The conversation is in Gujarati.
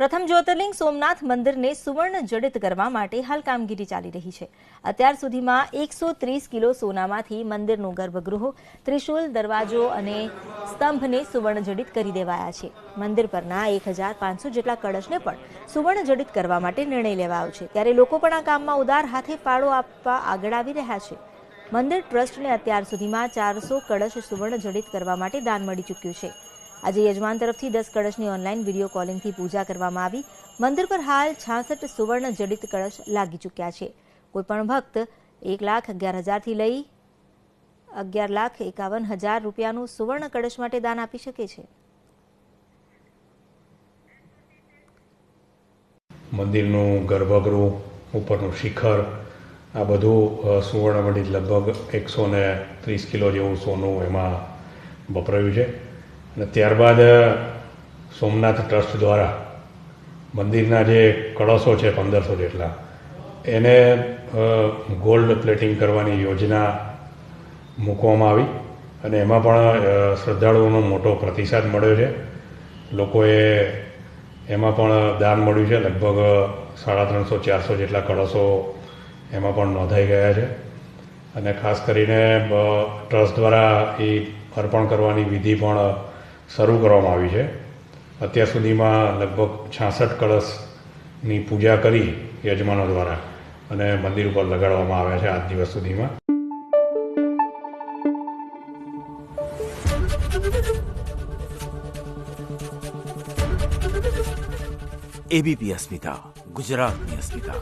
પ્રથમ જ્યોતિર્લિંગ સોમનાથ મંદિરને સુવર્ણ જડિત કરવા માટે હાલ કામગીરી ચાલી રહી છે. અત્યાર સુધીમાં 130 કિલો સોનામાંથી મંદિરનું ગર્ભગૃહ, ત્રિશુલ, દરવાજો અને સ્તંભને સુવર્ણ જડિત કરી દેવાયા છે. મંદિર પરના 1500 જેટલા કળશને પણ સુવર્ણ જડિત કરવા માટે નિર્ણય લેવાયો છે. ત્યારે લોકો પણ આ કામમાં ઉદાર હાથે ફાળો આપવા આગળ આવી રહ્યા છે. મંદિર ટ્રસ્ટને અત્યાર સુધીમાં 400 કળશ સુવર્ણ જડિત કરવા માટે દાન મળી ચૂક્યું છે. આજે યજમાન તરફથી 10 કળશની ઓનલાઈન વિડીયો કોલિંગથી પૂજા કરવામાં આવી. મંદિર પર હાલ 66 સુવર્ણ જડિત કળશ લાગી ચૂક્યા છે. કોઈપણ ભક્ત 1,11,000થી લઈ 11,51,000 રૂપિયાનું સુવર્ણ કળશ માટે દાન આપી શકે છે. મંદિરનું ગર્ભગૃહ, ઉપરનું શિખર, આ બધું સુવર્ણ જડિત લગભગ 130 કિલો જેવું સોનું એમાં વપરાયું છે. અને ત્યારબાદ સોમનાથ ટ્રસ્ટ દ્વારા મંદિરના જે કળશો છે 1500 જેટલા, એને ગોલ્ડ પ્લેટિંગ કરવાની યોજના મૂકવામાં આવી અને એમાં પણ શ્રદ્ધાળુઓનો મોટો પ્રતિસાદ મળ્યો છે. લોકોએ એમાં પણ દાન મળ્યું છે. લગભગ 350-400 જેટલા કળશો એમાં પણ નોંધાઈ ગયા છે. અને ખાસ કરીને ટ્રસ્ટ દ્વારા એ અર્પણ કરવાની વિધિ પણ શરૂ કરવામાં આવી છે. અત્યાર સુધીમાં લગભગ 66 કળશની પૂજા કરી યજમાનો દ્વારા અને મંદિર ઉપર લગાડવામાં આવ્યા છે આજ દિવસ સુધીમાં. એબીપી અસ્મિતા, ગુજરાતની અસ્મિતા.